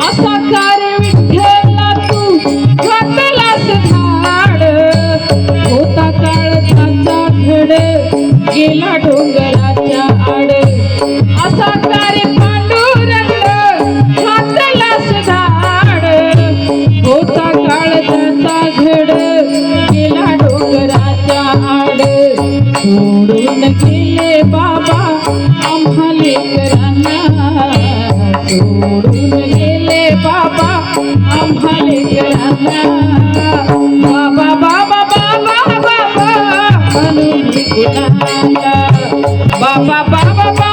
असा कार विठ्ठला तू घातलास झाड होता काळ त्याचा घड गेला डोंगराच्या आड असा कार पांडुरंग घातलास झाड होता काळ त्याचा घड गेला डोंगराच्या आड सोडून गेले बाबा आम्हा लेकरांना सोडून गेले बाबा आम्हा लेकरांना बाबा बाबा बाबा बाबा म्हणून कुणाला बाबा बाबा